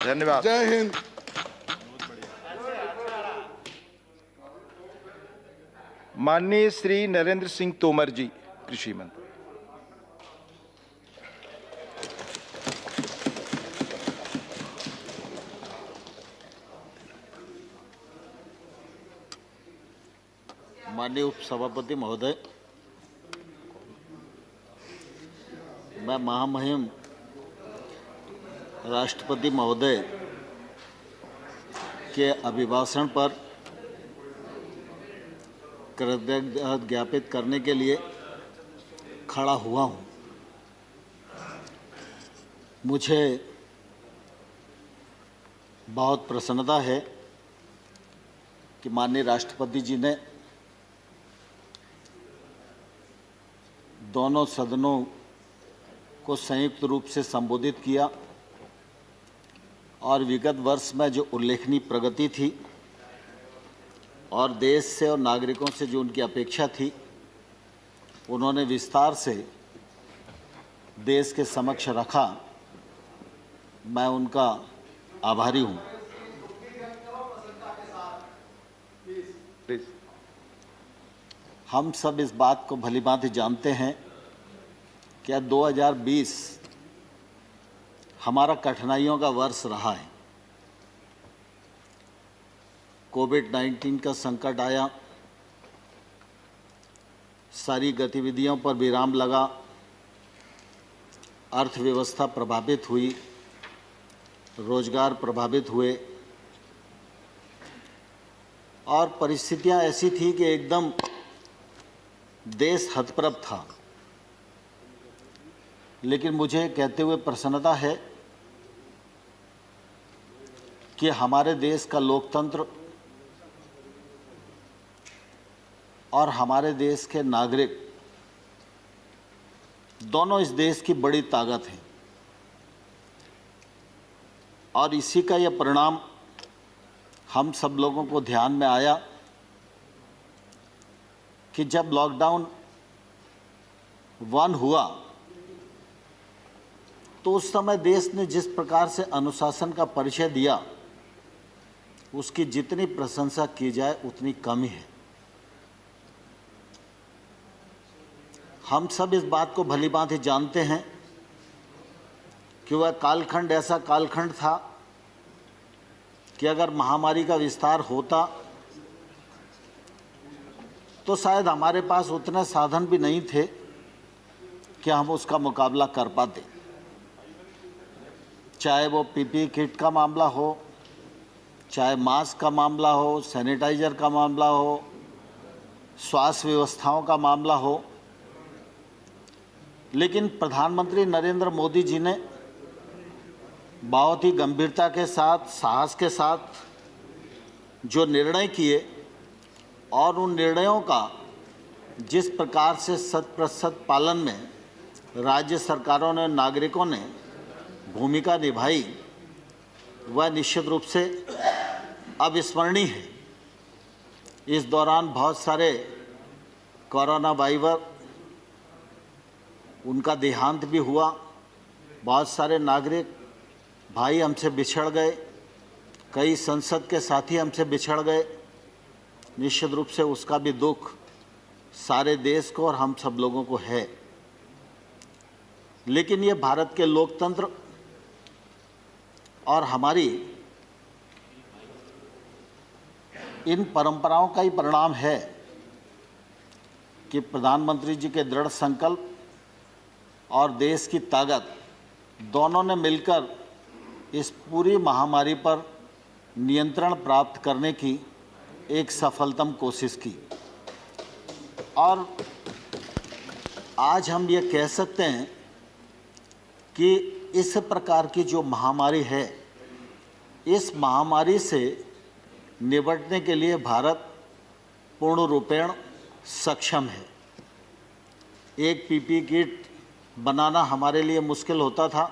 धन्यवाद। जय हिंद। माननीय श्री नरेंद्र सिंह तोमर जी, कृषि मंत्री। माननीय उपसभापति महोदय, मैं महामहिम राष्ट्रपति महोदय के अभिभाषण पर कृतज्ञता ज्ञापित करने के लिए खड़ा हुआ हूँ। मुझे बहुत प्रसन्नता है कि माननीय राष्ट्रपति जी ने दोनों सदनों को संयुक्त रूप से संबोधित किया और विगत वर्ष में जो उल्लेखनीय प्रगति थी और देश से और नागरिकों से जो उनकी अपेक्षा थी, उन्होंने विस्तार से देश के समक्ष रखा। मैं उनका आभारी हूँ। हम सब इस बात को भलीभांति जानते हैं कि 2020 हमारा कठिनाइयों का वर्ष रहा है। कोविड-19 का संकट आया, सारी गतिविधियों पर विराम लगा, अर्थव्यवस्था प्रभावित हुई, रोजगार प्रभावित हुए और परिस्थितियां ऐसी थी कि एकदम देश हतप्रभ था। लेकिन मुझे कहते हुए प्रसन्नता है कि हमारे देश का लोकतंत्र और हमारे देश के नागरिक दोनों इस देश की बड़ी ताकत हैं और इसी का यह परिणाम हम सब लोगों को ध्यान में आया कि जब लॉकडाउन 1 हुआ तो उस समय देश ने जिस प्रकार से अनुशासन का परिचय दिया, उसकी जितनी प्रशंसा की जाए उतनी कम ही है। हम सब इस बात को भलीभांति जानते हैं कि वह कालखंड ऐसा कालखंड था कि अगर महामारी का विस्तार होता तो शायद हमारे पास उतने साधन भी नहीं थे कि हम उसका मुकाबला कर पाते। चाहे वो पीपीई किट का मामला हो, चाहे मास्क का मामला हो, सैनिटाइजर का मामला हो, स्वास्थ्य व्यवस्थाओं का मामला हो। लेकिन प्रधानमंत्री नरेंद्र मोदी जी ने बहुत ही गंभीरता के साथ, साहस के साथ जो निर्णय किए और उन निर्णयों का जिस प्रकार से 100% पालन में राज्य सरकारों ने, नागरिकों ने भूमिका निभाई, वह निश्चित रूप से अविस्मरणीय है। इस दौरान बहुत सारे कोरोना वायरस उनका देहांत भी हुआ, बहुत सारे नागरिक भाई हमसे बिछड़ गए, कई संसद के साथी हमसे बिछड़ गए। निश्चित रूप से उसका भी दुख सारे देश को और हम सब लोगों को है। लेकिन ये भारत के लोकतंत्र और हमारी इन परंपराओं का ही परिणाम है कि प्रधानमंत्री जी के दृढ़ संकल्प और देश की ताकत दोनों ने मिलकर इस पूरी महामारी पर नियंत्रण प्राप्त करने की एक सफलतम कोशिश की। और आज हम ये कह सकते हैं कि इस प्रकार की जो महामारी है, इस महामारी से निपटने के लिए भारत पूर्ण रूपेण सक्षम है। एक पीपीई किट बनाना हमारे लिए मुश्किल होता था,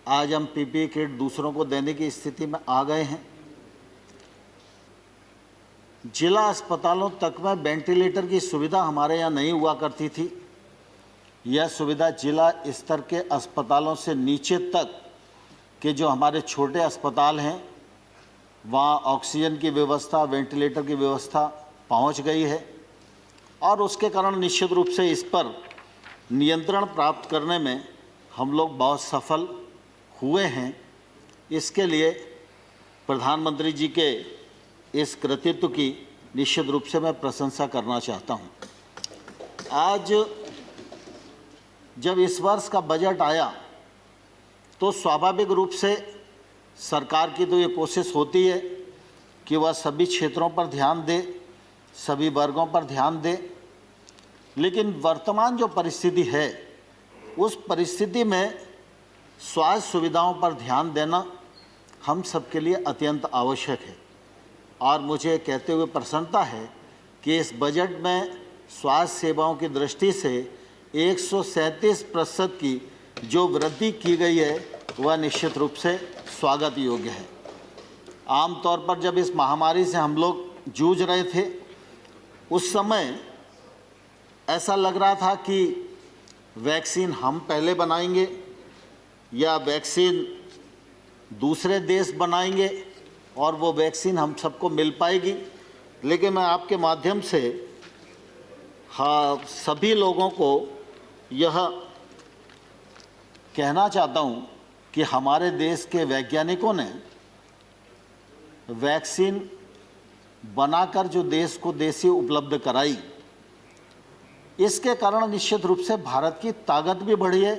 आज हम पीपीई किट दूसरों को देने की स्थिति में आ गए हैं। जिला अस्पतालों तक में वेंटिलेटर की सुविधा हमारे यहाँ नहीं हुआ करती थी। यह सुविधा जिला स्तर के अस्पतालों से नीचे तक कि जो हमारे छोटे अस्पताल हैं वहाँ ऑक्सीजन की व्यवस्था, वेंटिलेटर की व्यवस्था पहुँच गई है और उसके कारण निश्चित रूप से इस पर नियंत्रण प्राप्त करने में हम लोग बहुत सफल हुए हैं। इसके लिए प्रधानमंत्री जी के इस कृतित्व की निश्चित रूप से मैं प्रशंसा करना चाहता हूँ। आज जब इस वर्ष का बजट आया तो स्वाभाविक रूप से सरकार की तो ये कोशिश होती है कि वह सभी क्षेत्रों पर ध्यान दे, सभी वर्गों पर ध्यान दे, लेकिन वर्तमान जो परिस्थिति है उस परिस्थिति में स्वास्थ्य सुविधाओं पर ध्यान देना हम सबके लिए अत्यंत आवश्यक है। और मुझे कहते हुए प्रसन्नता है कि इस बजट में स्वास्थ्य सेवाओं की दृष्टि से 137% की जो वृद्धि की गई है वह निश्चित रूप से स्वागत योग्य है। आमतौर पर जब इस महामारी से हम लोग जूझ रहे थे उस समय ऐसा लग रहा था कि वैक्सीन हम पहले बनाएंगे या वैक्सीन दूसरे देश बनाएंगे और वो वैक्सीन हम सबको मिल पाएगी। लेकिन मैं आपके माध्यम से सभी लोगों को यह कहना चाहता हूँ कि हमारे देश के वैज्ञानिकों ने वैक्सीन बनाकर जो देश को देशी उपलब्ध कराई, इसके कारण निश्चित रूप से भारत की ताकत भी बढ़ी है,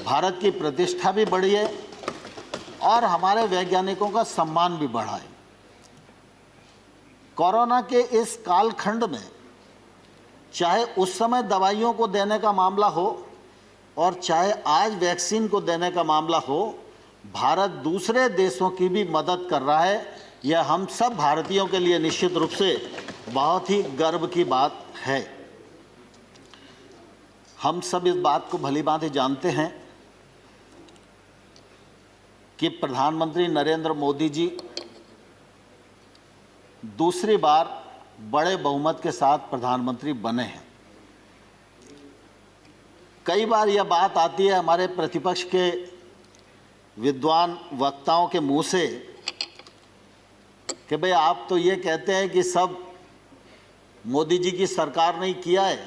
भारत की प्रतिष्ठा भी बढ़ी है और हमारे वैज्ञानिकों का सम्मान भी बढ़ा है। कोरोना के इस कालखंड में चाहे उस समय दवाइयों को देने का मामला हो और चाहे आज वैक्सीन को देने का मामला हो, भारत दूसरे देशों की भी मदद कर रहा है। यह हम सब भारतीयों के लिए निश्चित रूप से बहुत ही गर्व की बात है। हम सब इस बात को भलीभांति जानते हैं कि प्रधानमंत्री नरेंद्र मोदी जी दूसरी बार बड़े बहुमत के साथ प्रधानमंत्री बने हैं। कई बार यह बात आती है हमारे प्रतिपक्ष के विद्वान वक्ताओं के मुंह से कि भाई आप तो ये कहते हैं कि सब मोदी जी की सरकार ने किया है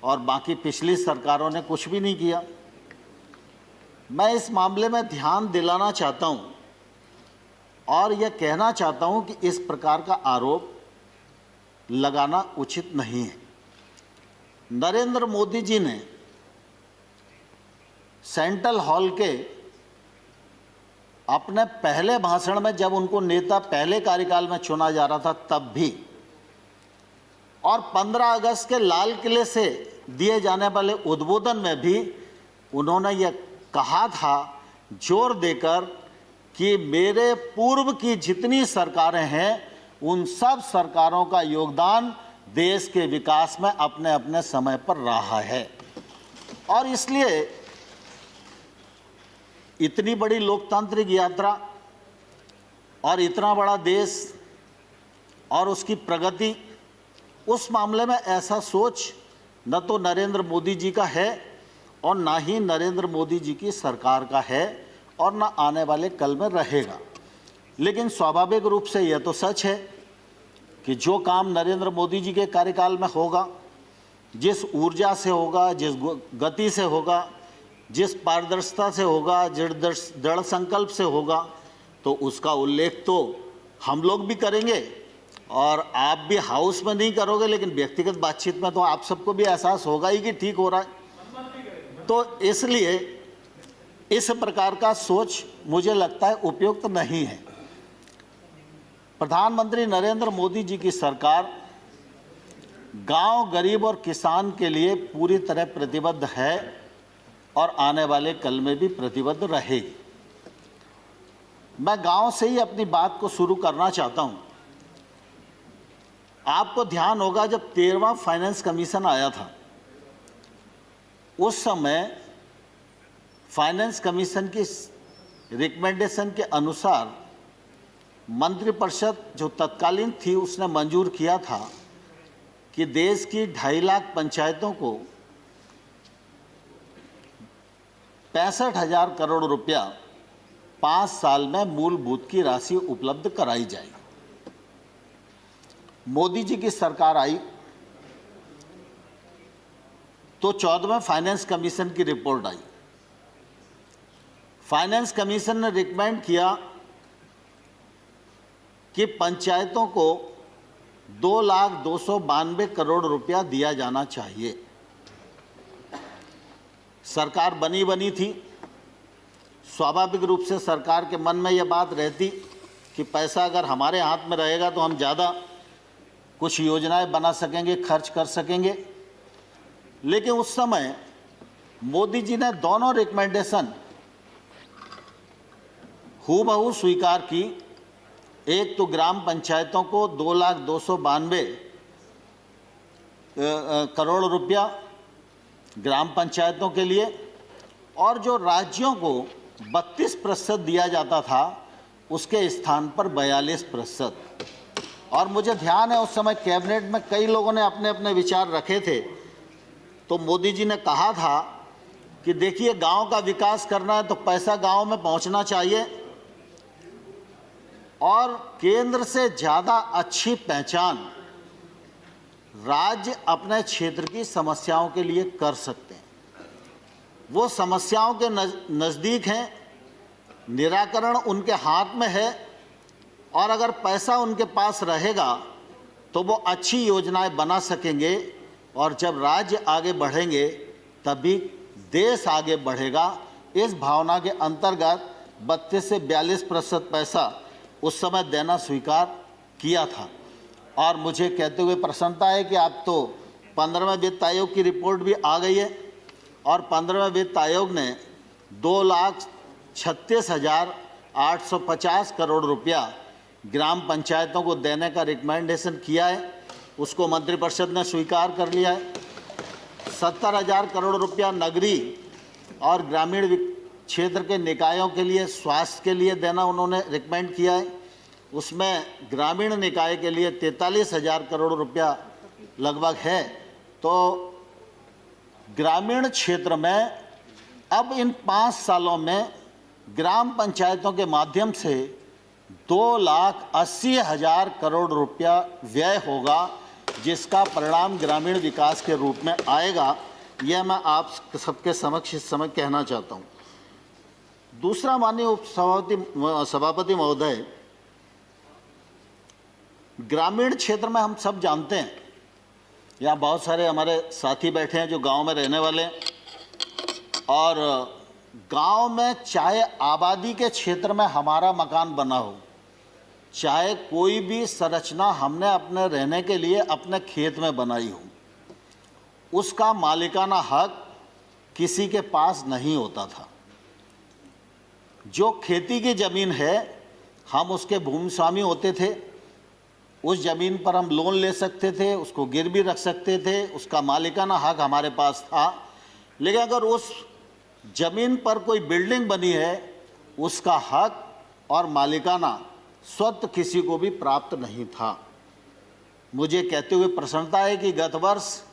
और बाकी पिछली सरकारों ने कुछ भी नहीं किया। मैं इस मामले में ध्यान दिलाना चाहता हूँ और यह कहना चाहता हूँ कि इस प्रकार का आरोप लगाना उचित नहीं है। नरेंद्र मोदी जी ने सेंट्रल हॉल के अपने पहले भाषण में, जब उनको नेता पहले कार्यकाल में चुना जा रहा था तब भी, और 15 अगस्त के लाल किले से दिए जाने वाले उद्बोधन में भी उन्होंने यह कहा था जोर देकर कि मेरे पूर्व की जितनी सरकारें हैं उन सब सरकारों का योगदान देश के विकास में अपने अपने समय पर रहा है। और इसलिए इतनी बड़ी लोकतांत्रिक यात्रा और इतना बड़ा देश और उसकी प्रगति, उस मामले में ऐसा सोच न तो नरेंद्र मोदी जी का है और ना ही नरेंद्र मोदी जी की सरकार का है और ना आने वाले कल में रहेगा। लेकिन स्वाभाविक रूप से यह तो सच है कि जो काम नरेंद्र मोदी जी के कार्यकाल में होगा, जिस ऊर्जा से होगा, जिस गति से होगा, जिस पारदर्शिता से होगा, जिस दृढ़ संकल्प से होगा, तो उसका उल्लेख तो हम लोग भी करेंगे और आप भी हाउस में नहीं करोगे, लेकिन व्यक्तिगत बातचीत में तो आप सबको भी एहसास होगा ही कि ठीक हो रहा है। तो इसलिए इस प्रकार का सोच मुझे लगता है उपयुक्त नहीं है। प्रधानमंत्री नरेंद्र मोदी जी की सरकार गांव, गरीब और किसान के लिए पूरी तरह प्रतिबद्ध है और आने वाले कल में भी प्रतिबद्ध रहेगी। मैं गांव से ही अपनी बात को शुरू करना चाहता हूं। आपको ध्यान होगा जब 13वां फाइनेंस कमीशन आया था, उस समय फाइनेंस कमीशन की रिकमेंडेशन के अनुसार मंत्रिपरिषद जो तत्कालीन थी उसने मंजूर किया था कि देश की 2.5 लाख पंचायतों को 65,000 करोड़ रुपया 5 साल में मूलभूत की राशि उपलब्ध कराई जाएगी। मोदी जी की सरकार आई तो 14वें फाइनेंस कमीशन की रिपोर्ट आई। फाइनेंस कमीशन ने रिकमेंड किया कि पंचायतों को 2,292 करोड़ रुपया दिया जाना चाहिए। सरकार बनी थी, स्वाभाविक रूप से सरकार के मन में यह बात रहती कि पैसा अगर हमारे हाथ में रहेगा तो हम ज़्यादा कुछ योजनाएं बना सकेंगे, खर्च कर सकेंगे। लेकिन उस समय मोदी जी ने दोनों रिकमेंडेशन हूबहू स्वीकार की। एक तो ग्राम पंचायतों को 2,292 करोड़ रुपया ग्राम पंचायतों के लिए, और जो राज्यों को 32% दिया जाता था उसके स्थान पर 42%। और मुझे ध्यान है उस समय कैबिनेट में कई लोगों ने अपने अपने विचार रखे थे। तो मोदी जी ने कहा था कि देखिए, गांव का विकास करना है तो पैसा गांव में पहुंचना चाहिए, और केंद्र से ज़्यादा अच्छी पहचान राज्य अपने क्षेत्र की समस्याओं के लिए कर सकते हैं। वो समस्याओं के नज़दीक हैं, निराकरण उनके हाथ में है, और अगर पैसा उनके पास रहेगा तो वो अच्छी योजनाएं बना सकेंगे, और जब राज्य आगे बढ़ेंगे तभी देश आगे बढ़ेगा। इस भावना के अंतर्गत 32 से 42% पैसा उस समय देना स्वीकार किया था। और मुझे कहते हुए प्रसन्नता है कि अब तो 15वें वित्त आयोग की रिपोर्ट भी आ गई है, और 15वें वित्त आयोग ने 2,36,850 करोड़ रुपया ग्राम पंचायतों को देने का रिकमेंडेशन किया है। उसको मंत्रिपरिषद ने स्वीकार कर लिया है। 70,000 करोड़ रुपया नगरीय और ग्रामीण क्षेत्र के निकायों के लिए स्वास्थ्य के लिए देना उन्होंने रिकमेंड किया है। उसमें ग्रामीण निकाय के लिए 43,000 करोड़ रुपया लगभग है। तो ग्रामीण क्षेत्र में अब इन 5 सालों में ग्राम पंचायतों के माध्यम से 2,80,000 करोड़ रुपया व्यय होगा, जिसका परिणाम ग्रामीण विकास के रूप में आएगा। यह मैं आप सबके समक्ष इस समय कहना चाहता हूँ। दूसरा, माननीय सभापति महोदय, ग्रामीण क्षेत्र में हम सब जानते हैं, यहाँ बहुत सारे हमारे साथी बैठे हैं जो गांव में रहने वाले हैं, और गांव में चाहे आबादी के क्षेत्र में हमारा मकान बना हो, चाहे कोई भी संरचना हमने अपने रहने के लिए अपने खेत में बनाई हो, उसका मालिकाना हक किसी के पास नहीं होता था। जो खेती की ज़मीन है, हम उसके भूमि स्वामी होते थे, उस ज़मीन पर हम लोन ले सकते थे, उसको गिरवी रख सकते थे, उसका मालिकाना हक हमारे पास था। लेकिन अगर उस ज़मीन पर कोई बिल्डिंग बनी है, उसका हक और मालिकाना स्वतः किसी को भी प्राप्त नहीं था। मुझे कहते हुए प्रसन्नता है कि गत वर्ष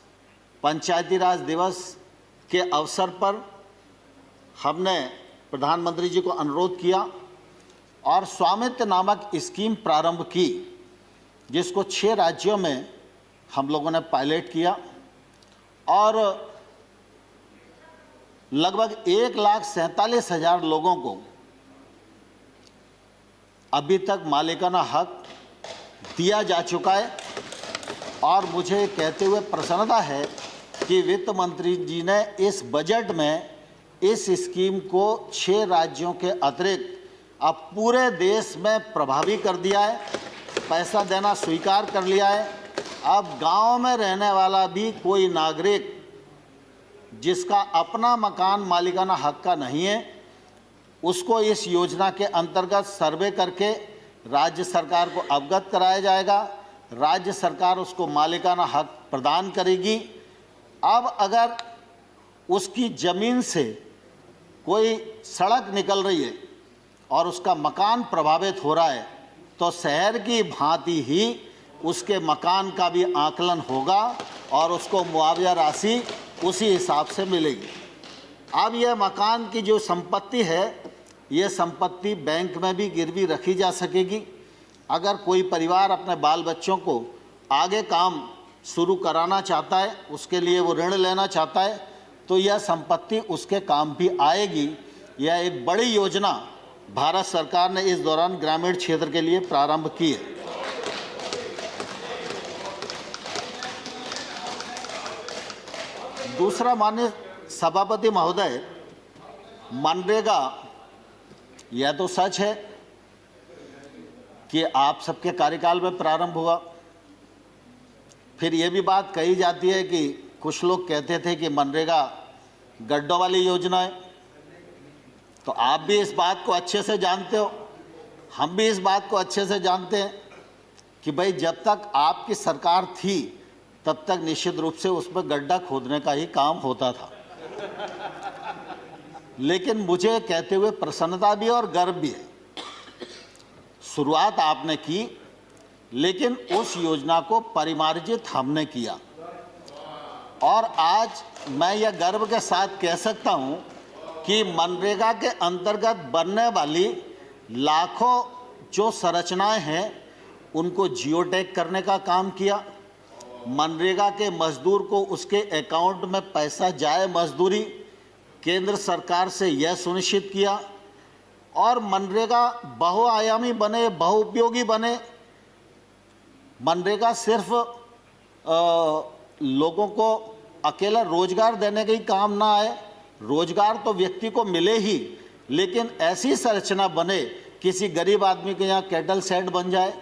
पंचायती राज दिवस के अवसर पर हमने प्रधानमंत्री जी को अनुरोध किया और स्वामित्व नामक स्कीम प्रारंभ की, जिसको 6 राज्यों में हम लोगों ने पायलट किया, और लगभग 1,47,000 लोगों को अभी तक मालिकाना हक दिया जा चुका है। और मुझे कहते हुए प्रसन्नता है कि वित्त मंत्री जी ने इस बजट में इस स्कीम को 6 राज्यों के अतिरिक्त अब पूरे देश में प्रभावी कर दिया है, पैसा देना स्वीकार कर लिया है। अब गांव में रहने वाला भी कोई नागरिक जिसका अपना मकान मालिकाना हक का नहीं है, उसको इस योजना के अंतर्गत सर्वे करके राज्य सरकार को अवगत कराया जाएगा। राज्य सरकार उसको मालिकाना हक प्रदान करेगी। अब अगर उसकी ज़मीन से कोई सड़क निकल रही है और उसका मकान प्रभावित हो रहा है, तो शहर की भांति ही उसके मकान का भी आकलन होगा और उसको मुआवजा राशि उसी हिसाब से मिलेगी। अब यह मकान की जो संपत्ति है, ये संपत्ति बैंक में भी गिरवी रखी जा सकेगी। अगर कोई परिवार अपने बाल बच्चों को आगे काम शुरू कराना चाहता है, उसके लिए वो ऋण लेना चाहता है, तो यह संपत्ति उसके काम भी आएगी। यह एक बड़ी योजना भारत सरकार ने इस दौरान ग्रामीण क्षेत्र के लिए प्रारंभ की है। दूसरा, माननीय सभापति महोदय, मनरेगा, यह तो सच है कि आप सबके कार्यकाल में प्रारंभ हुआ। फिर यह भी बात कही जाती है कि कुछ लोग कहते थे कि मनरेगा गड्ढों वाली योजना है। तो आप भी इस बात को अच्छे से जानते हो, हम भी इस बात को अच्छे से जानते हैं कि भाई जब तक आपकी सरकार थी तब तक निश्चित रूप से उसमें गड्ढा खोदने का ही काम होता था। लेकिन मुझे कहते हुए प्रसन्नता भी और गर्व भी है। शुरुआत आपने की, लेकिन उस योजना को परिमार्जित हमने किया, और आज मैं यह गर्व के साथ कह सकता हूं कि मनरेगा के अंतर्गत बनने वाली लाखों जो संरचनाएं हैं उनको जियो टैग करने का काम किया। मनरेगा के मजदूर को उसके अकाउंट में पैसा जाए मजदूरी केंद्र सरकार से यह सुनिश्चित किया, और मनरेगा बहुआयामी बने, बहुउपयोगी बने। मनरेगा सिर्फ लोगों को अकेला रोजगार देने का ही काम ना आए, रोजगार तो व्यक्ति को मिले ही, लेकिन ऐसी संरचना बने, किसी गरीब आदमी के यहाँ कैटल शेड बन जाए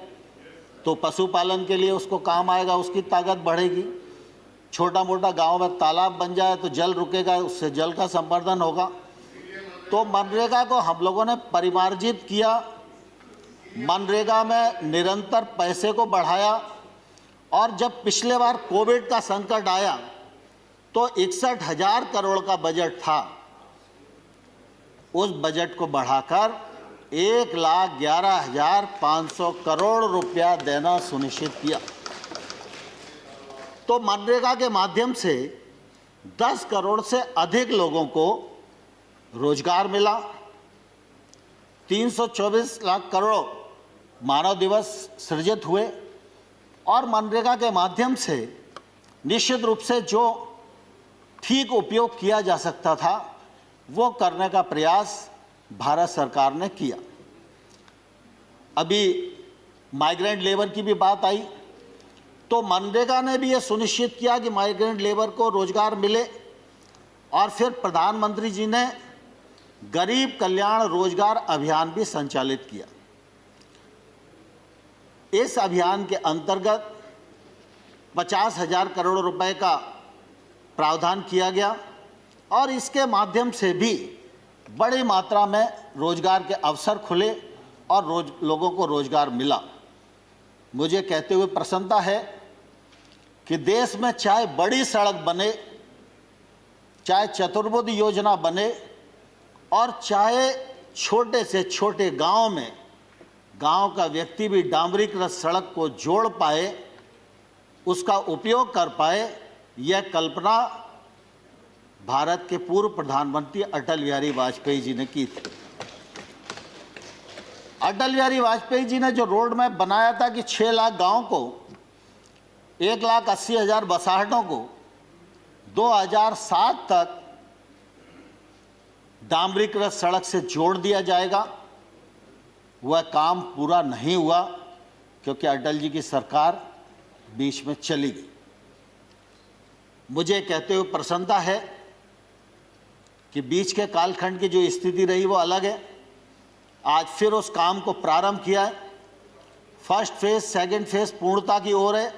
तो पशुपालन के लिए उसको काम आएगा, उसकी ताकत बढ़ेगी। छोटा मोटा गांव में तालाब बन जाए तो जल रुकेगा, उससे जल का संवर्धन होगा। तो मनरेगा को हम लोगों ने परिमार्जित किया, मनरेगा में निरंतर पैसे को बढ़ाया, और जब पिछले बार कोविड का संकट आया तो 61,000 करोड़ का बजट था, उस बजट को बढ़ाकर 1,11,500 करोड़ रुपया देना सुनिश्चित किया। तो मनरेगा के माध्यम से 10 करोड़ से अधिक लोगों को रोजगार मिला। 324 लाख करोड़ मानव दिवस सृजित हुए, और मनरेगा के माध्यम से निश्चित रूप से जो ठीक उपयोग किया जा सकता था वो करने का प्रयास भारत सरकार ने किया। अभी माइग्रेंट लेबर की भी बात आई, तो मनरेगा ने भी ये सुनिश्चित किया कि माइग्रेंट लेबर को रोजगार मिले, और फिर प्रधानमंत्री जी ने गरीब कल्याण रोजगार अभियान भी संचालित किया। इस अभियान के अंतर्गत 50,000 करोड़ रुपए का प्रावधान किया गया, और इसके माध्यम से भी बड़ी मात्रा में रोजगार के अवसर खुले और लोगों को रोजगार मिला। मुझे कहते हुए प्रसन्नता है कि देश में चाहे बड़ी सड़क बने, चाहे चतुर्भुज योजना बने, और चाहे छोटे से छोटे गांव में गांव का व्यक्ति भी डामरीकृत सड़क को जोड़ पाए, उसका उपयोग कर पाए, यह कल्पना भारत के पूर्व प्रधानमंत्री अटल बिहारी वाजपेयी जी ने की थी। अटल बिहारी वाजपेयी जी ने जो रोड मैप बनाया था कि 6 लाख गांव को, 1,80,000 बसाहटों को 2007 तक डामरीकृत सड़क से जोड़ दिया जाएगा, वह काम पूरा नहीं हुआ क्योंकि अटल जी की सरकार बीच में चली गई। मुझे कहते हुए प्रसन्नता है कि बीच के कालखंड की जो स्थिति रही वो अलग है। आज फिर उस काम को प्रारंभ किया है। फर्स्ट फेज, सेकंड फेज पूर्णता की ओर है,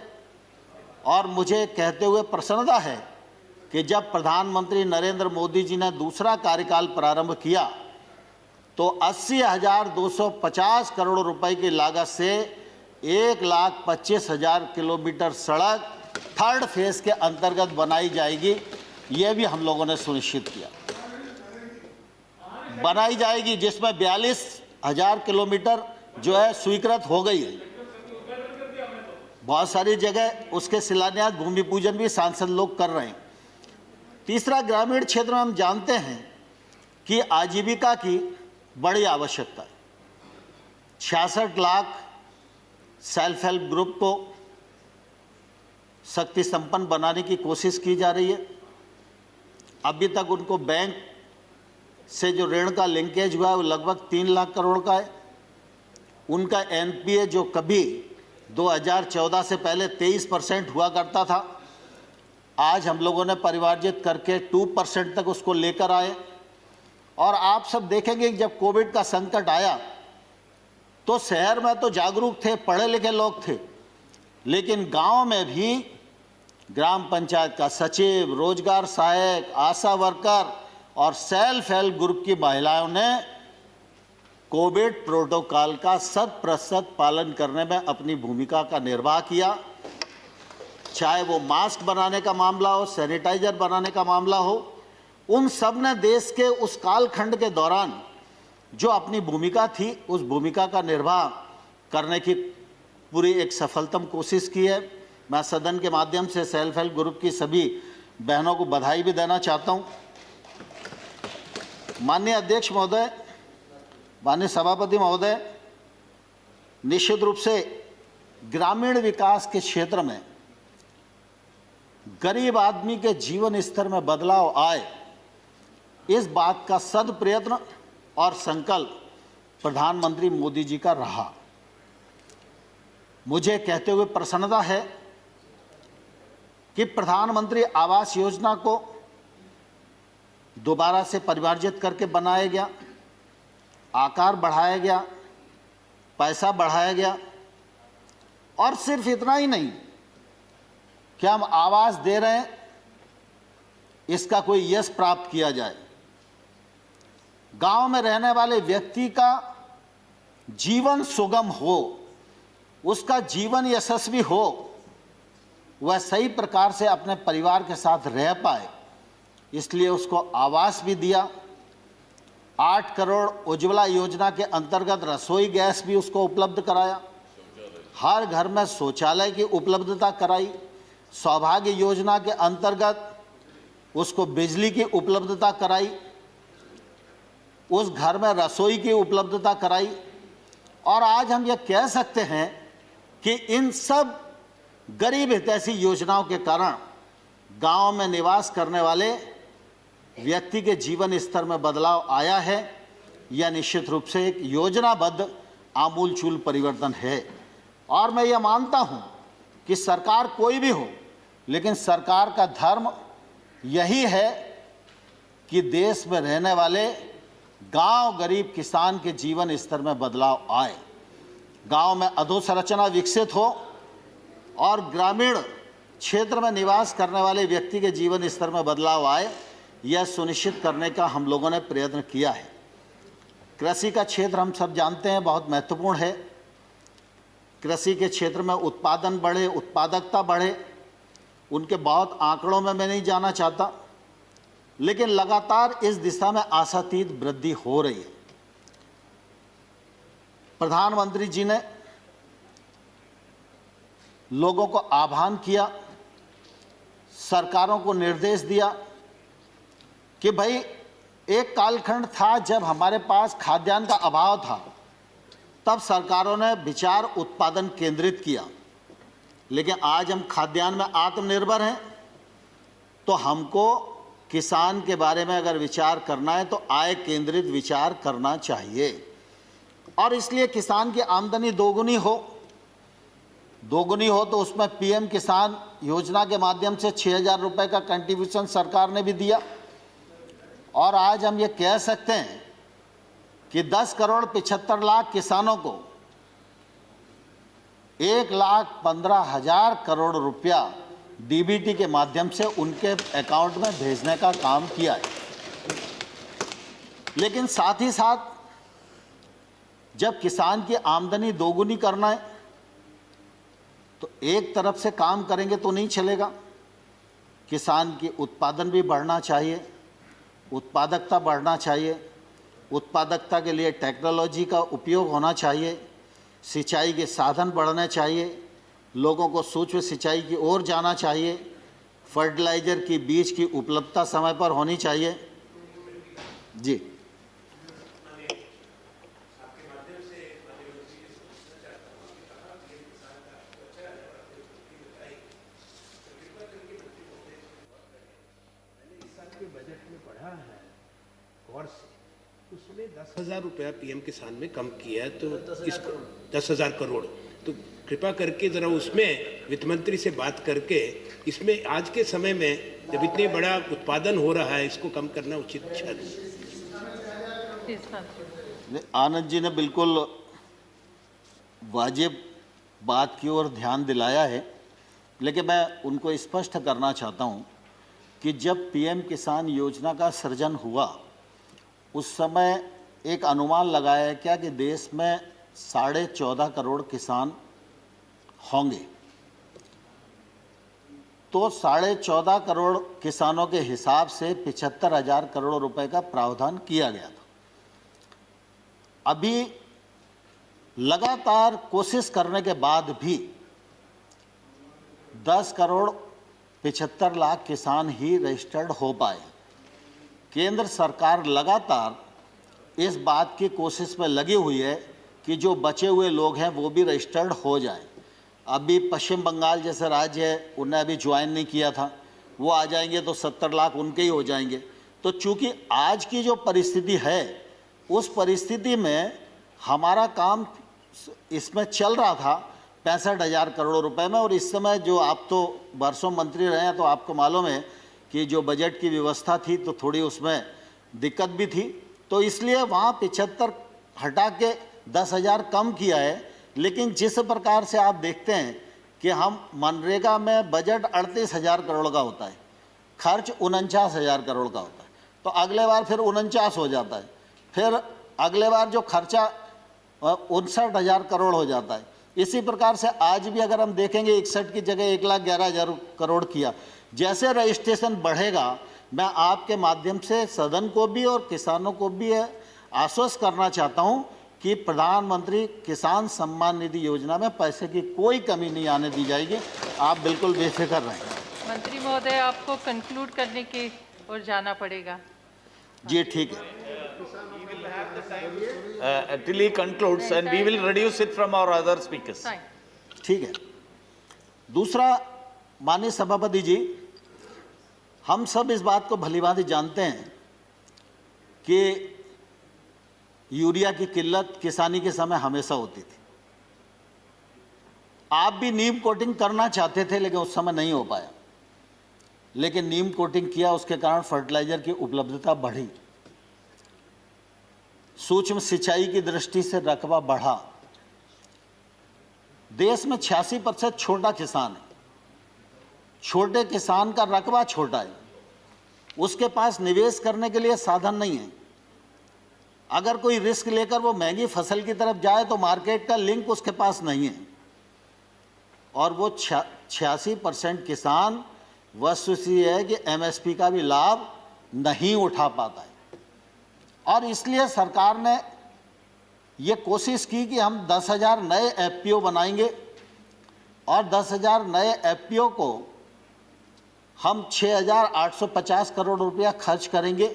और मुझे कहते हुए प्रसन्नता है कि जब प्रधानमंत्री नरेंद्र मोदी जी ने दूसरा कार्यकाल प्रारंभ किया तो 80,250 करोड़ रुपए की लागत से 1,25,000 किलोमीटर सड़क थर्ड फेज के अंतर्गत बनाई जाएगी। यह भी हम लोगों ने सुनिश्चित किया, बनाई जाएगी, जिसमें 42,000 किलोमीटर जो है स्वीकृत हो गई है। बहुत सारी जगह उसके शिलान्यास, भूमि पूजन भी सांसद लोग कर रहे हैं। तीसरा, ग्रामीण क्षेत्र में हम जानते हैं कि आजीविका की बड़ी आवश्यकता है। 66 लाख सेल्फ हेल्प ग्रुप को शक्ति संपन्न बनाने की कोशिश की जा रही है। अभी तक उनको बैंक से जो ऋण का लिंकेज हुआ है वो लगभग 3 लाख करोड़ का है। उनका एनपीए जो कभी 2014 से पहले 23% हुआ करता था, आज हम लोगों ने परिमार्जित करके 2% तक उसको लेकर आए। और आप सब देखेंगे कि जब कोविड का संकट आया तो शहर में तो जागरूक थे, पढ़े लिखे लोग थे, लेकिन गांव में भी ग्राम पंचायत का सचिव, रोजगार सहायक, आशा वर्कर और सेल्फ हेल्प ग्रुप की महिलाओं ने कोविड प्रोटोकॉल का 100% पालन करने में अपनी भूमिका का निर्वाह किया। चाहे वो मास्क बनाने का मामला हो, सैनिटाइजर बनाने का मामला हो, उन सब ने देश के उस कालखंड के दौरान जो अपनी भूमिका थी उस भूमिका का निर्वाह करने की पूरी एक सफलतम कोशिश की है। मैं सदन के माध्यम से सेल्फ हेल्प ग्रुप की सभी बहनों को बधाई भी देना चाहता हूं। माननीय अध्यक्ष महोदय, माननीय सभापति महोदय, निश्चित रूप से ग्रामीण विकास के क्षेत्र में गरीब आदमी के जीवन स्तर में बदलाव आए, इस बात का सद प्रयत्न और संकल्प प्रधानमंत्री मोदी जी का रहा। मुझे कहते हुए प्रसन्नता है कि प्रधानमंत्री आवास योजना को दोबारा से परिमार्जित करके बनाया गया, आकार बढ़ाया गया, पैसा बढ़ाया गया। और सिर्फ इतना ही नहीं कि हम आवास दे रहे हैं, इसका कोई यश प्राप्त किया जाए। गांव में रहने वाले व्यक्ति का जीवन सुगम हो, उसका जीवन यशस्वी हो, वह सही प्रकार से अपने परिवार के साथ रह पाए, इसलिए उसको आवास भी दिया। 8 करोड़ उज्ज्वला योजना के अंतर्गत रसोई गैस भी उसको उपलब्ध कराया। हर घर में शौचालय की उपलब्धता कराई। सौभाग्य योजना के अंतर्गत उसको बिजली की उपलब्धता कराई, उस घर में रसोई की उपलब्धता कराई। और आज हम यह कह सकते हैं कि इन सब गरीब हितैषी योजनाओं के कारण गांव में निवास करने वाले व्यक्ति के जीवन स्तर में बदलाव आया है। यह निश्चित रूप से एक योजनाबद्ध आमूलचूल परिवर्तन है। और मैं यह मानता हूं कि सरकार कोई भी हो, लेकिन सरकार का धर्म यही है कि देश में रहने वाले गांव गरीब किसान के जीवन स्तर में बदलाव आए, गांव में अधोसंरचना विकसित हो और ग्रामीण क्षेत्र में निवास करने वाले व्यक्ति के जीवन स्तर में बदलाव आए, यह सुनिश्चित करने का हम लोगों ने प्रयत्न किया है। कृषि का क्षेत्र हम सब जानते हैं बहुत महत्वपूर्ण है। कृषि के क्षेत्र में उत्पादन बढ़े, उत्पादकता बढ़े, उनके बहुत आंकड़ों में मैं नहीं जाना चाहता, लेकिन लगातार इस दिशा में आशातीत वृद्धि हो रही है। प्रधानमंत्री जी ने लोगों को आह्वान किया, सरकारों को निर्देश दिया कि भाई एक कालखंड था जब हमारे पास खाद्यान्न का अभाव था, तब सरकारों ने विचार उत्पादन केंद्रित किया, लेकिन आज हम खाद्यान्न में आत्मनिर्भर हैं, तो हमको किसान के बारे में अगर विचार करना है तो आय केंद्रित विचार करना चाहिए। और इसलिए किसान की आमदनी दोगुनी हो तो उसमें पीएम किसान योजना के माध्यम से 6,000 रुपये का कंट्रीब्यूशन सरकार ने भी दिया। और आज हम ये कह सकते हैं कि 10 करोड़ 75 लाख किसानों को 1,15,000 करोड़ रुपया डीबीटी के माध्यम से उनके अकाउंट में भेजने का काम किया है। लेकिन साथ ही साथ जब किसान की आमदनी दोगुनी करना है तो एक तरफ से काम करेंगे तो नहीं चलेगा। किसान की उत्पादन भी बढ़ना चाहिए, उत्पादकता बढ़ना चाहिए। उत्पादकता के लिए टेक्नोलॉजी का उपयोग होना चाहिए, सिंचाई के साधन बढ़ने चाहिए, लोगों को सूक्ष्म सिंचाई की ओर जाना चाहिए, फर्टिलाइज़र की बीज की उपलब्धता समय पर होनी चाहिए। जी बढ़ा है और से उसमें 10,000 रुपया पीएम किसान में कम किया है, तो 10,000 करोड़। तो कृपा करके जरा उसमें वित्त मंत्री से बात करके इसमें आज के समय में जब इतनी बड़ा उत्पादन हो रहा है इसको कम करना उचित है। आनंद जी ने बिल्कुल वाजिब बात की ओर ध्यान दिलाया है, लेकिन मैं उनको स्पष्ट करना चाहता हूं कि जब पीएम किसान योजना का सृजन हुआ उस समय एक अनुमान लगाया क्या कि देश में 14.5 करोड़ किसान होंगे। तो 14.5 करोड़ किसानों के हिसाब से 75,000 करोड़ रुपए का प्रावधान किया गया था। अभी लगातार कोशिश करने के बाद भी 10 करोड़ 75 लाख किसान ही रजिस्टर्ड हो पाए। केंद्र सरकार लगातार इस बात की कोशिश में लगी हुई है कि जो बचे हुए लोग हैं वो भी रजिस्टर्ड हो जाएं। अभी पश्चिम बंगाल जैसे राज्य है उन्हें अभी ज्वाइन नहीं किया था, वो आ जाएंगे तो 70 लाख उनके ही हो जाएंगे। तो चूंकि आज की जो परिस्थिति है उस परिस्थिति में हमारा काम इसमें चल रहा था 65,000 करोड़ रुपए में, और इस समय जो आप तो वर्षों मंत्री रहे हैं तो आपको मालूम है कि जो बजट की व्यवस्था थी तो थोड़ी उसमें दिक्कत भी थी, तो इसलिए वहाँ 75 हटा के 10,000 कम किया है। लेकिन जिस प्रकार से आप देखते हैं कि हम मनरेगा में बजट 38,000 करोड़ का होता है, खर्च 49,000 करोड़ का होता है, तो अगले बार फिर 49 हो जाता है, फिर अगले बार जो खर्चा 59,000 करोड़ हो जाता है। इसी प्रकार से आज भी अगर हम देखेंगे 61 की जगह 1,11,000 करोड़ किया। जैसे रजिस्ट्रेशन बढ़ेगा, मैं आपके माध्यम से सदन को भी और किसानों को भी आश्वस्त करना चाहता हूं कि प्रधानमंत्री किसान सम्मान निधि योजना में पैसे की कोई कमी नहीं आने दी जाएगी। आप बिल्कुल बेफिक्र रहें। मंत्री महोदय, आपको कंक्लूड करने की ओर जाना पड़ेगा। जी ठीक है। Till he concludes, and we will reduce it from our other speakers. Fine. ठीक है। दूसरा, माननीय सभापति जी, हम सब इस बात को भलीभांति जानते हैं कि यूरिया की किल्लत किसानी के समय हमेशा होती थी। आप भी नीम कोटिंग करना चाहते थे लेकिन उस समय नहीं हो पाया, लेकिन नीम कोटिंग किया, उसके कारण फर्टिलाइजर की उपलब्धता बढ़ी, सूक्ष्म सिंचाई की दृष्टि से रकबा बढ़ा। देश में 86% छोटा किसान है। छोटे किसान का रकबा छोटा है, उसके पास निवेश करने के लिए साधन नहीं है। अगर कोई रिस्क लेकर वो महंगी फसल की तरफ जाए तो मार्केट का लिंक उसके पास नहीं है, और वो 86% किसान वस्तुस्थिति है कि एमएसपी का भी लाभ नहीं उठा पाता है। और इसलिए सरकार ने ये कोशिश की कि हम 10,000 नए एफपीओ बनाएंगे, और 10,000 नए एफपीओ को हम 6,850 करोड़ रुपया खर्च करेंगे।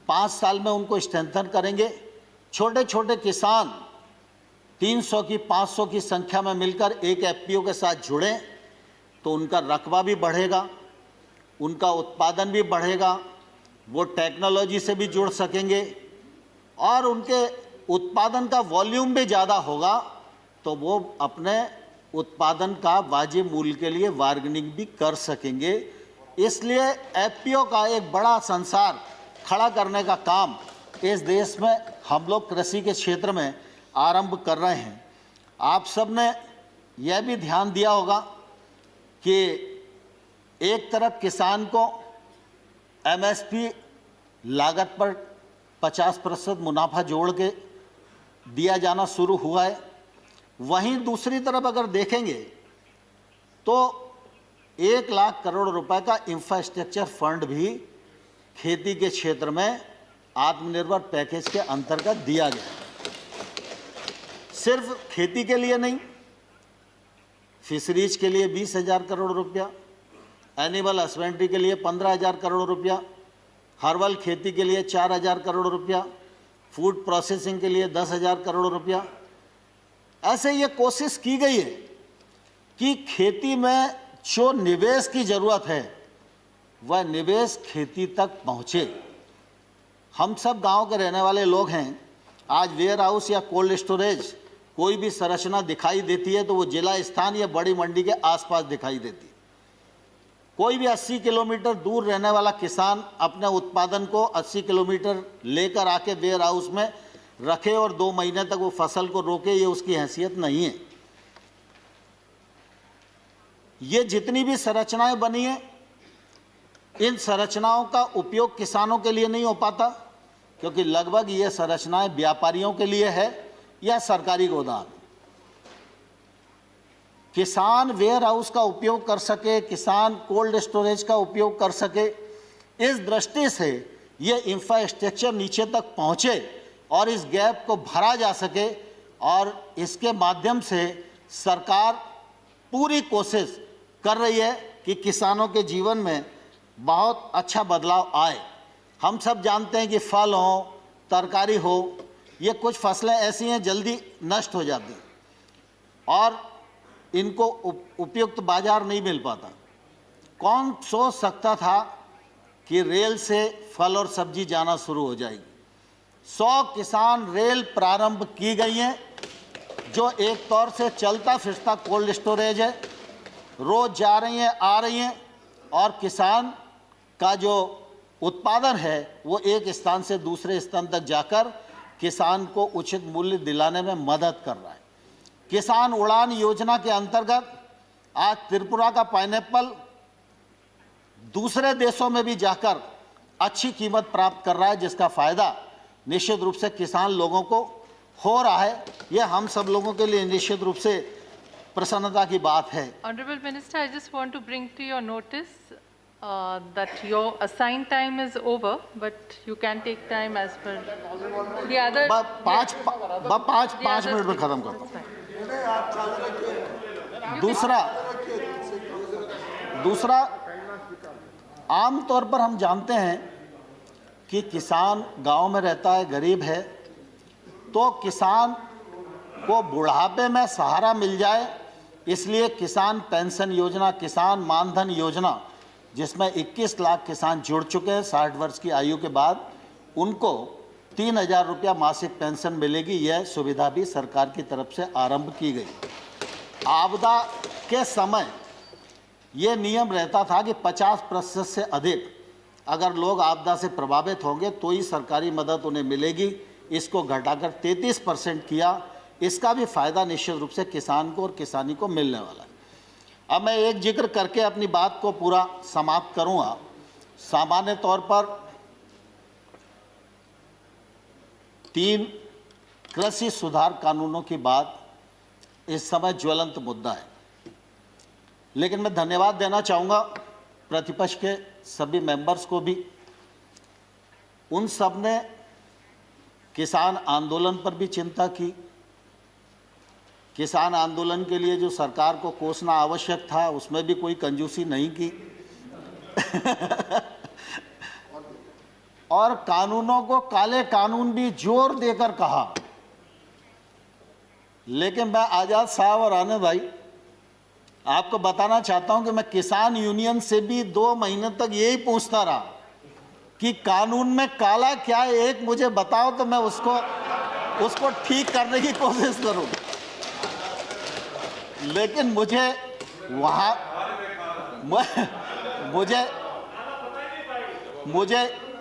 5 साल में उनको स्ट्रेंथन करेंगे। छोटे छोटे किसान 300 की 500 की संख्या में मिलकर एक एफपीओ के साथ जुड़ें तो उनका रकबा भी बढ़ेगा, उनका उत्पादन भी बढ़ेगा, वो टेक्नोलॉजी से भी जुड़ सकेंगे, और उनके उत्पादन का वॉल्यूम भी ज़्यादा होगा तो वो अपने उत्पादन का वाजिब मूल्य के लिए बार्गेनिंग भी कर सकेंगे। इसलिए एफपीओ का एक बड़ा संसार खड़ा करने का काम इस देश में हम लोग कृषि के क्षेत्र में आरंभ कर रहे हैं। आप सब ने यह भी ध्यान दिया होगा कि एक तरफ किसान को एमएसपी लागत पर 50% मुनाफा जोड़ के दिया जाना शुरू हुआ है, वहीं दूसरी तरफ अगर देखेंगे तो 1 लाख करोड़ रुपए का इंफ्रास्ट्रक्चर फंड भी खेती के क्षेत्र में आत्मनिर्भर पैकेज के अंतर्गत दिया गया। सिर्फ खेती के लिए नहीं, फिशरीज के लिए 20,000 करोड़ रुपया, एनिमल हस्बेंड्री के लिए 15,000 करोड़ रुपया, हर्बल खेती के लिए 4,000 करोड़ रुपया, फूड प्रोसेसिंग के लिए 10,000 करोड़ रुपया। ऐसे ये कोशिश की गई है कि खेती में जो निवेश की जरूरत है वह निवेश खेती तक पहुँचे। हम सब गांव के रहने वाले लोग हैं। आज वेयर हाउस या कोल्ड स्टोरेज कोई भी संरचना दिखाई देती है तो वो जिला स्थान या बड़ी मंडी के आसपास दिखाई देती है। कोई भी 80 किलोमीटर दूर रहने वाला किसान अपने उत्पादन को 80 किलोमीटर लेकर आके वेयर हाउस में रखे और 2 महीने तक वो फसल को रोके, ये उसकी हैसियत नहीं है। ये जितनी भी संरचनाएं बनी हैं, इन संरचनाओं का उपयोग किसानों के लिए नहीं हो पाता, क्योंकि लगभग ये संरचनाएं व्यापारियों के लिए है या सरकारी गोदाम। किसान वेयर हाउस का उपयोग कर सके, किसान कोल्ड स्टोरेज का उपयोग कर सके, इस दृष्टि से ये इंफ्रास्ट्रक्चर नीचे तक पहुँचे और इस गैप को भरा जा सके, और इसके माध्यम से सरकार पूरी कोशिश कर रही है कि किसानों के जीवन में बहुत अच्छा बदलाव आए। हम सब जानते हैं कि फल हो, तरकारी हो, ये कुछ फसलें ऐसी हैं जल्दी नष्ट हो जाती हैं और इनको उपयुक्त बाजार नहीं मिल पाता। कौन सोच सकता था कि रेल से फल और सब्जी जाना शुरू हो जाएगी। 100 किसान रेल प्रारंभ की गई हैं, जो एक तौर से चलता फिरता कोल्ड स्टोरेज है। रोज जा रही हैं, आ रही हैं, और किसान का जो उत्पादन है वो एक स्थान से दूसरे स्थान तक जाकर किसान को उचित मूल्य दिलाने में मदद कर रहा है। किसान उड़ान योजना के अंतर्गत आज त्रिपुरा का पाइनएप्पल दूसरे देशों में भी जाकर अच्छी कीमत प्राप्त कर रहा है, जिसका फायदा निश्चित रूप से किसान लोगों को हो रहा है। यह हम सब लोगों के लिए निश्चित रूप से प्रसन्नता की बात है। Honorable Minister, I just want to bring to your notice that your assigned time is over, but you can take time as per the other. पाँच मिनट में खत्म करता हूँ। दूसरा आम तौर पर हम जानते हैं कि किसान गांव में रहता है, गरीब है, तो किसान को बुढ़ापे में सहारा मिल जाए, इसलिए किसान पेंशन योजना, किसान मानधन योजना, जिसमें 21 लाख किसान जुड़ चुके हैं 60 वर्ष की आयु के बाद, उनको 3,000 रुपया मासिक पेंशन मिलेगी। यह सुविधा भी सरकार की तरफ से आरंभ की गई। आपदा के समय ये नियम रहता था कि 50% से अधिक अगर लोग आपदा से प्रभावित होंगे तो ही सरकारी मदद उन्हें मिलेगी। इसको घटाकर 33% किया। इसका भी फायदा निश्चित रूप से किसान को और किसानी को मिलने वाला है। अब मैं एक जिक्र करके अपनी बात को पूरा समाप्त करूंगा। सामान्य तौर पर 3 कृषि सुधार कानूनों की बात इस समय ज्वलंत मुद्दा है, लेकिन मैं धन्यवाद देना चाहूँगा प्रतिपक्ष के सभी मेंबर्स को भी। उन सब ने किसान आंदोलन पर भी चिंता की। किसान आंदोलन के लिए जो सरकार को कोसना आवश्यक था उसमें भी कोई कंजूसी नहीं की और कानूनों को काले कानून भी जोर देकर कहा। लेकिन मैं आज़ाद साहब और आनंद भाई आपको बताना चाहता हूं कि मैं किसान यूनियन से भी 2 महीने तक यही पूछता रहा कि कानून में काला क्या है, एक मुझे बताओ तो मैं उसको ठीक करने की कोशिश करूं। लेकिन मुझे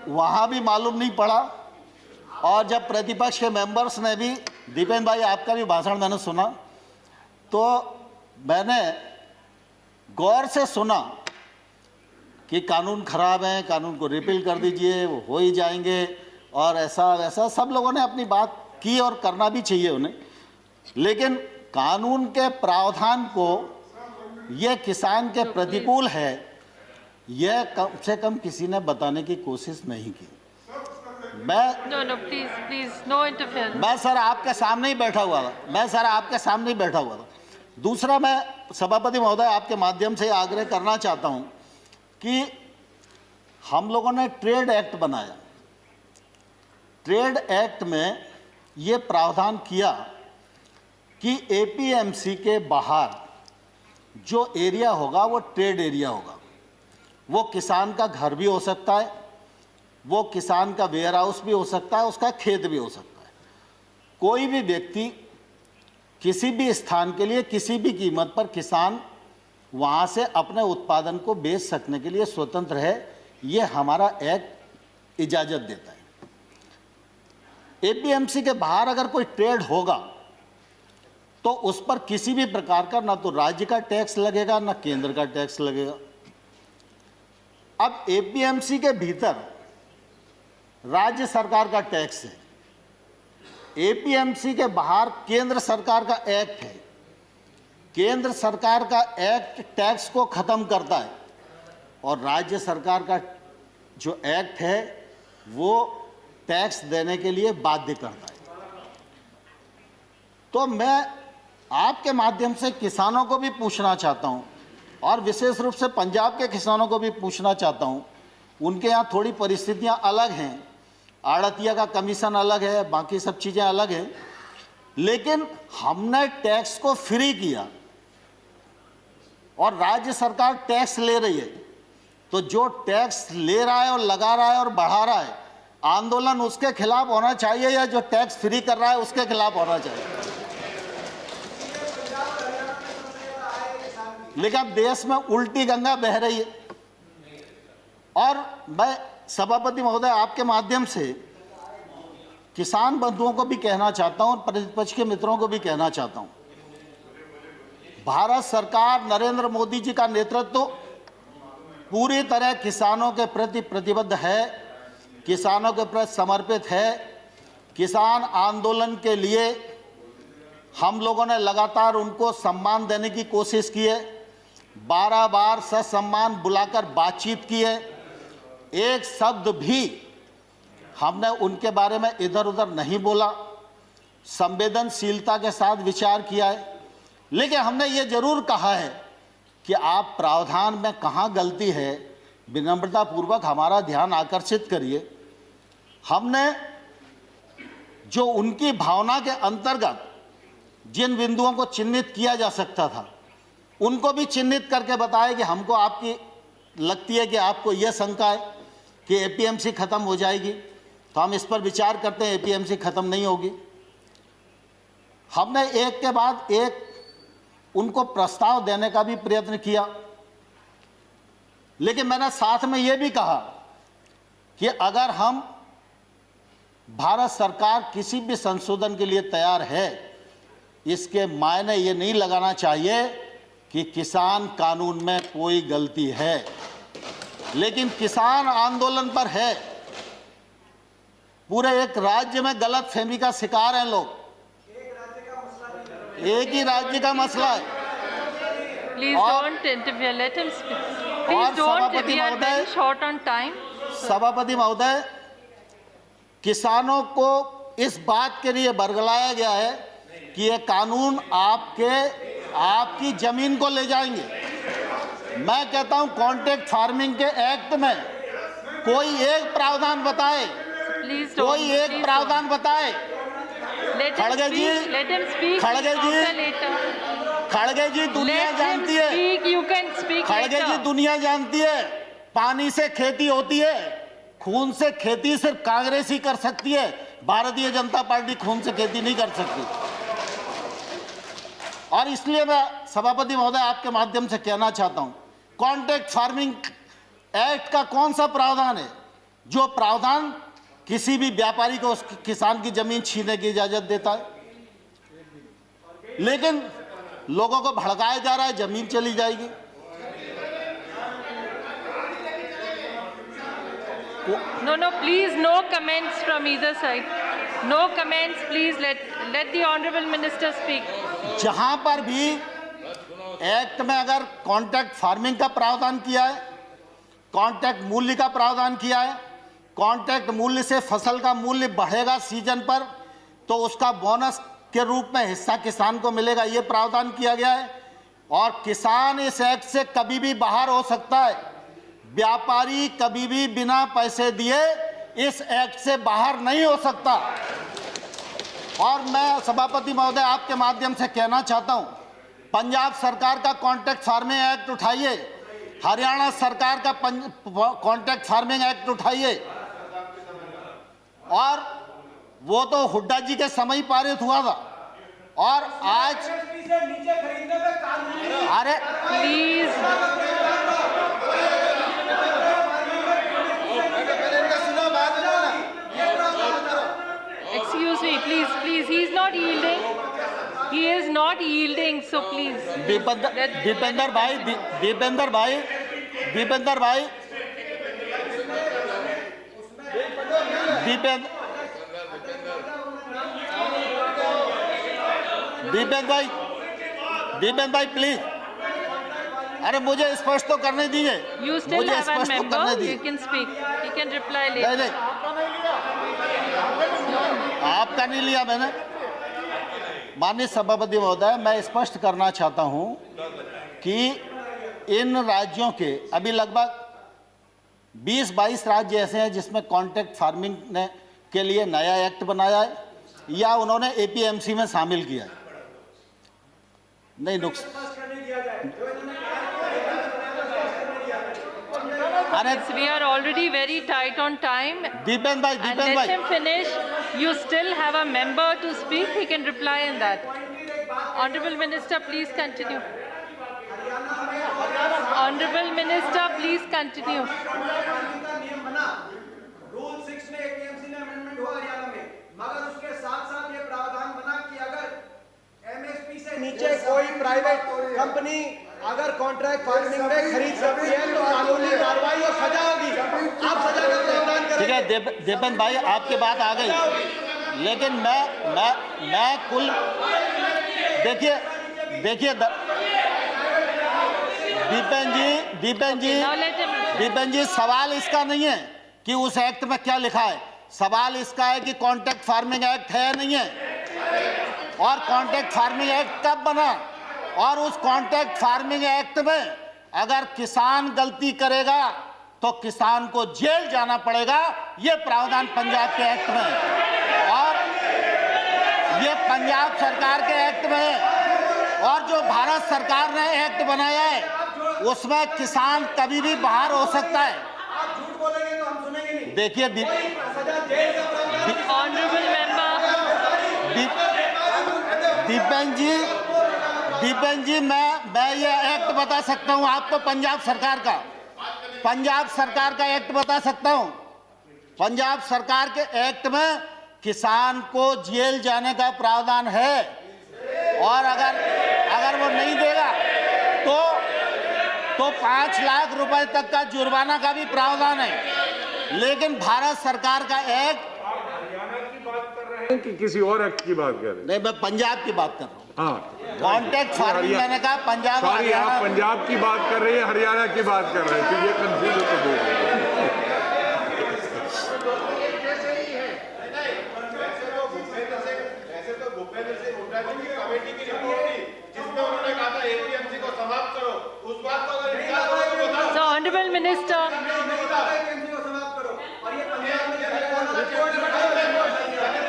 वहां भी मालूम नहीं पड़ा। और जब प्रतिपक्ष के मेंबर्स ने भी, दीपेंद्र भाई आपका भी भाषण मैंने सुना, तो मैंने गौर से सुना कि कानून खराब है, कानून को रिपील कर दीजिए, वो हो ही जाएंगे, और ऐसा वैसा सब लोगों ने अपनी बात की और करना भी चाहिए उन्हें। लेकिन कानून के प्रावधान को ये किसान के प्रतिकूल है, यह कम से कम किसी ने बताने की कोशिश नहीं की। मैं सर आपके सामने ही बैठा हुआ था। दूसरा, मैं सभापति महोदय आपके माध्यम से आग्रह करना चाहता हूं कि हम लोगों ने ट्रेड एक्ट बनाया। ट्रेड एक्ट में ये प्रावधान किया कि एपीएमसी के बाहर जो एरिया होगा वो ट्रेड एरिया होगा, वो किसान का घर भी हो सकता है, वो किसान का वेयर हाउस भी हो सकता है, उसका खेत भी हो सकता है। कोई भी व्यक्ति किसी भी स्थान के लिए किसी भी कीमत पर किसान वहाँ से अपने उत्पादन को बेच सकने के लिए स्वतंत्र है, ये हमारा एक्ट इजाज़त देता है। एपीएमसी के बाहर अगर कोई ट्रेड होगा तो उस पर किसी भी प्रकार का ना तो राज्य का टैक्स लगेगा ना केंद्र का टैक्स लगेगा। अब एपीएमसी के भीतर राज्य सरकार का टैक्स है, एपीएमसी के बाहर केंद्र सरकार का एक्ट है। केंद्र सरकार का एक्ट टैक्स को खत्म करता है और राज्य सरकार का जो एक्ट है वो टैक्स देने के लिए बाध्य करता है। तो मैं आपके माध्यम से किसानों को भी पूछना चाहता हूं और विशेष रूप से पंजाब के किसानों को भी पूछना चाहता हूं। उनके यहाँ थोड़ी परिस्थितियां अलग हैं, आड़तिया का कमीशन अलग है, बाकी सब चीज़ें अलग हैं, लेकिन हमने टैक्स को फ्री किया और राज्य सरकार टैक्स ले रही है। तो जो टैक्स ले रहा है और लगा रहा है और बढ़ा रहा है, आंदोलन उसके खिलाफ होना चाहिए या जो टैक्स फ्री कर रहा है उसके खिलाफ होना चाहिए। लेकिन अब देश में उल्टी गंगा बह रही है और मैं सभापति महोदय आपके माध्यम से किसान बंधुओं को भी कहना चाहता हूं और प्रतिपक्ष के मित्रों को भी कहना चाहता हूं, भारत सरकार नरेंद्र मोदी जी का नेतृत्व पूरी तरह किसानों के प्रति प्रतिबद्ध है, किसानों के प्रति समर्पित है। किसान आंदोलन के लिए हम लोगों ने लगातार उनको सम्मान देने की कोशिश की है, 12 बार ससम्मान बुलाकर बातचीत की है, एक शब्द भी हमने उनके बारे में इधर उधर नहीं बोला, संवेदनशीलता के साथ विचार किया है। लेकिन हमने ये जरूर कहा है कि आप प्रावधान में कहाँ गलती है विनम्रतापूर्वक हमारा ध्यान आकर्षित करिए। हमने जो उनकी भावना के अंतर्गत जिन बिंदुओं को चिन्हित किया जा सकता था उनको भी चिन्हित करके बताया कि हमको आपकी लगती है कि आपको यह शंका है कि एपीएमसी खत्म हो जाएगी, तो हम इस पर विचार करते हैं। एपीएमसी खत्म नहीं होगी। हमने एक के बाद एक उनको प्रस्ताव देने का भी प्रयत्न किया, लेकिन मैंने साथ में यह भी कहा कि अगर हम भारत सरकार किसी भी संशोधन के लिए तैयार है, इसके मायने ये नहीं लगाना चाहिए कि किसान कानून में कोई गलती है, लेकिन किसान आंदोलन पर है। पूरे एक राज्य में गलत फहमी का शिकार हैं लोग, एक ही राज्य का मसला है। Please don't interfere. Let him speak. Please don't. We are very short on time. सभापति महोदय, किसानों को इस बात के लिए बरगलाया गया है कि ये कानून आपकी जमीन को ले जाएंगे। मैं कहता हूं कॉन्ट्रैक्ट फार्मिंग के एक्ट में कोई एक प्रावधान बताए, कोई एक प्रावधान बताए। खड़गे जी, खड़गे जी दुनिया जानती है, खड़गे जी दुनिया जानती है, पानी से खेती होती है, खून से खेती सिर्फ कांग्रेस ही कर सकती है, भारतीय जनता पार्टी खून से खेती नहीं कर सकती। और इसलिए मैं सभापति महोदय आपके माध्यम से कहना चाहता हूं, कॉन्ट्रैक्ट फार्मिंग एक्ट का कौन सा प्रावधान है जो प्रावधान किसी भी व्यापारी को उस किसान की जमीन छीनने की इजाजत देता है? लेकिन लोगों को भड़काया जा रहा है, जमीन चली जाएगी। No, please, no comments from either side. No comments, please. Let the honorable minister speak. जहां पर भी एक्ट में अगर कॉन्ट्रैक्ट फार्मिंग का प्रावधान किया है, कॉन्ट्रैक्ट मूल्य का प्रावधान किया है, कॉन्ट्रैक्ट मूल्य से फसल का मूल्य बढ़ेगा सीजन पर तो उसका बोनस के रूप में हिस्सा किसान को मिलेगा, ये प्रावधान किया गया है। और किसान इस एक्ट से कभी भी बाहर हो सकता है, व्यापारी कभी भी बिना पैसे दिए इस एक्ट से बाहर नहीं हो सकता। और मैं सभापति महोदय आपके माध्यम से कहना चाहता हूं, पंजाब सरकार का कॉन्ट्रैक्ट फार्मिंग एक्ट उठाइए, हरियाणा सरकार का कॉन्ट्रैक्ट फार्मिंग एक्ट उठाइए, और वो तो हुड्डा जी के समय ही पारित हुआ था, और आज अरे Please, excuse me, please, please, he is not yielding. He is not yielding, so please. Dipendra भाई, दीपेंद्र भाई, दीपेंद्र भाई, दीपेंद्र भाई, दीपेंद्र भाई प्लीज, अरे मुझे स्पष्ट तो करने दीजिए, You still मुझे have a स्पष्ट तो करने member, दीजिए। you can speak. He can reply नहीं later. नहीं, आपका नहीं लिया मैंने। माननीय सभापति महोदय, मैं स्पष्ट करना चाहता हूं कि इन राज्यों के अभी लगभग 20-22 राज्य ऐसे हैं जिसमें कॉन्ट्रैक्ट फार्मिंग ने के लिए नया एक्ट बनाया है या उन्होंने एपीएमसी में शामिल किया है। नहीं अरे We are already very tight on time. Dipendra भाई, And दीपेंद्र let भाई, him finish. You still have a member to speak. He can reply in that. Honorable Minister, please continue. Honorable Minister, please continue. Rule 6 में APMC में amendment हुआ हरियाणा में, मगर उसके साथ-साथ ये प्रावधान बना कि अगर एमएसपी से नीचे कोई प्राइवेट कंपनी अगर कॉन्ट्रैक्ट फार्मिंग में खरीद सकती है तो कानूनी कार्रवाई और सजा होगी। आप सजा का प्रावधान ठीक करेंगे। है दीपेंद्र भाई, आपकी बात आ गई, लेकिन मैं कुल देखिए दीपेंद्र जी, सवाल इसका नहीं है कि उस एक्ट में क्या लिखा है, सवाल इसका है कि कॉन्ट्रैक्ट फार्मिंग एक्ट है या नहीं है, और कॉन्ट्रैक्ट फार्मिंग एक्ट कब बना, और उस कॉन्ट्रैक्ट फार्मिंग एक्ट में अगर किसान गलती करेगा तो किसान को जेल जाना पड़ेगा, ये प्रावधान पंजाब के एक्ट में है, और ये पंजाब सरकार के एक्ट में है, और जो भारत सरकार ने एक्ट बनाया है उसमें किसान कभी भी बाहर हो सकता है। आप झूठ बोलेंगे तो हम सुनेंगे नहीं। देखिए सजा जेल का प्रावधान। Honorable member. दीपेंद्र जी, मैं ये एक्ट बता सकता हूं आपको, पंजाब सरकार का एक्ट बता सकता हूं। पंजाब सरकार के एक्ट में किसान को जेल जाने का प्रावधान है, और अगर वो नहीं देगा तो 5 लाख रुपए तक का जुर्माना का भी प्रावधान है। लेकिन भारत सरकार का एक्ट, कि किसी और एक्ट की बात कर रहे हैं? नहीं, मैं पंजाब की बात कर रहा हूँ। हाँ, कॉन्ट्रैक्ट फार्मिंग मैंने कहा पंजाब, सॉरी, आप हरियाणा। पंजाब की बात कर रहे हैं, हरियाणा की बात कर रहे हैं, तो ये कंफ्यूज होकर बोल रहे हैं। So, Honorable Minister. एपीएमसी को समाप्त करो और ये पंजाब में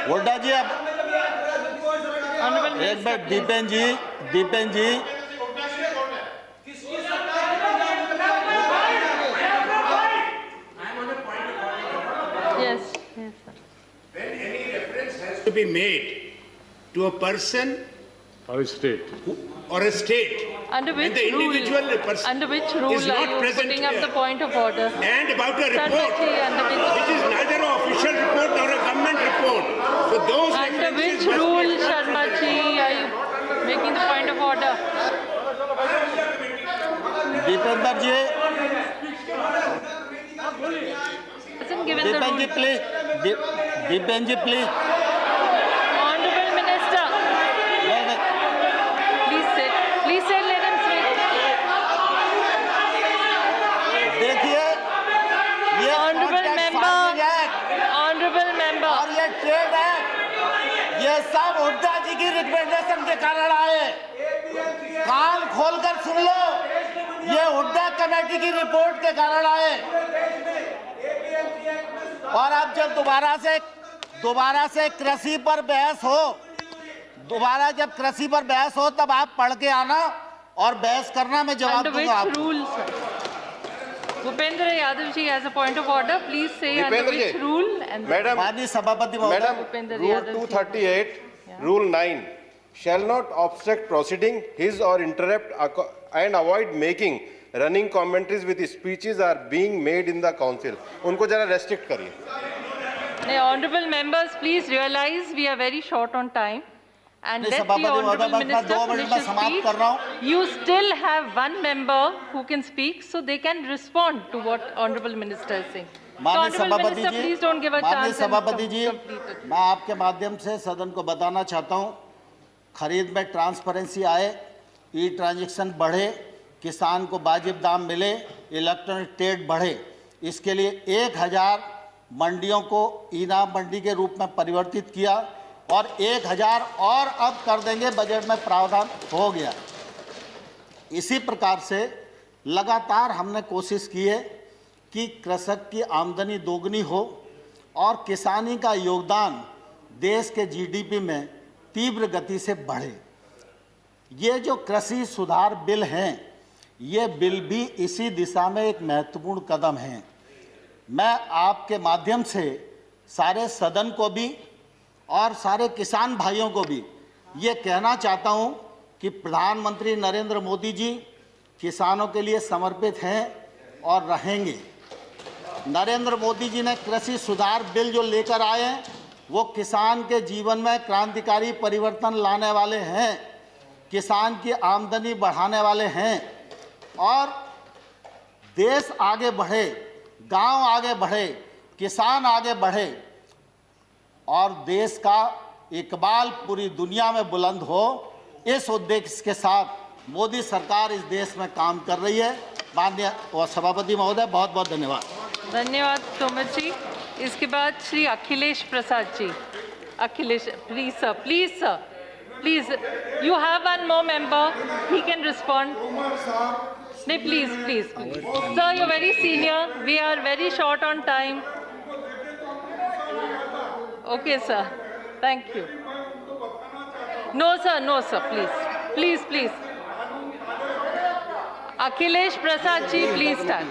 हुड्डा जी, अब Honorable एक Minister. Bar Dipendra ji, Yes, yes, sir. To be made to a person और state or a state, Under which the individual rule? person Under which rule is are not you present putting up here. the point of order? and about a report Sarbaji, under which is neither an official report nor a government report. So those Under which references must rule, be- Sharma ji, are you making the point of order? Deepender ji, Hasn't given the Deepender ji rule. Please, Deepender ji please, Honorable Minister, नहीं, please sit. Please sit, let him speak. देखिए ये Honorable contract member. Farming act Honorable member. और ये trade act, ये सब हुड्डा जी की recommendation के कारण आए। कान खोलकर सुन लो, ये हुड्डा कमेटी की रिपोर्ट के कारण आए। और अब जब दोबारा से कृषि पर बहस हो, जब कृषि पर बहस हो तब आप पढ़ के आना और बहस करना, मैं जवाब Under which दूंगा आपको। rule, sir? Bhupendra Yadav ji has a point of order. Please say under Bhupendra which ji, rule and Madam, माननीय सभापति महोदय, Madam, Bhupendra Rule Yadav ji. 238, Rule 9, shall not obstruct proceeding, his or interrupt and avoid making running commentaries with speeches are being made in the council. उनको जरा restrict करिए. Honorable members, please realize we are very short on time. And नहीं, let सभापति the महोदय, Honorable मैं Minister 2 minute finish में his समाप्त speech. कर रहा हूं। You still have one member who can speak, so they can respond to what Honorable Minister is saying. So, माननीय Honorable सभापति Minister, ji, please don't give a माननीय chance. and सभापति जी, complete it. मैं आपके माध्यम से सदन को बताना चाहता हूं, खरीद में ट्रांसपेरेंसी आए, ई ट्रांजैक्शन बढ़े, किसान को वाजिब दाम मिले, इलेक्ट्रॉनिक ट्रेड बढ़े, इसके लिए 1000 मंडियों को ईनाम मंडी के रूप में परिवर्तित किया और 1000 और अब कर देंगे, बजट में प्रावधान हो गया। इसी प्रकार से लगातार हमने कोशिश की है कि कृषक की आमदनी दोगुनी हो और किसानी का योगदान देश के जीडीपी में तीव्र गति से बढ़े। ये जो कृषि सुधार बिल हैं, ये बिल भी इसी दिशा में एक महत्वपूर्ण कदम है। मैं आपके माध्यम से सारे सदन को भी और सारे किसान भाइयों को भी ये कहना चाहता हूँ कि प्रधानमंत्री नरेंद्र मोदी जी किसानों के लिए समर्पित हैं और रहेंगे। नरेंद्र मोदी जी ने कृषि सुधार बिल जो लेकर आए हैं, वो किसान के जीवन में क्रांतिकारी परिवर्तन लाने वाले हैं, किसान की आमदनी बढ़ाने वाले हैं और देश आगे बढ़े, गांव आगे बढ़े, किसान आगे बढ़े और देश का इकबाल पूरी दुनिया में बुलंद हो, इस उद्देश्य के साथ मोदी सरकार इस देश में काम कर रही है। माननीय सभापति महोदय, बहुत बहुत धन्यवाद। धन्यवाद तोमर जी। इसके बाद Shri Akhilesh Prasad ji. Akhilesh, please sir, please sir, please, you have one more member, he can respond. नहीं, please, please, please. Sir, you're very senior, we are very short on time. Okay, sir, thank you. No, sir, please, please, please. Akhilesh Prasad ji, please stand.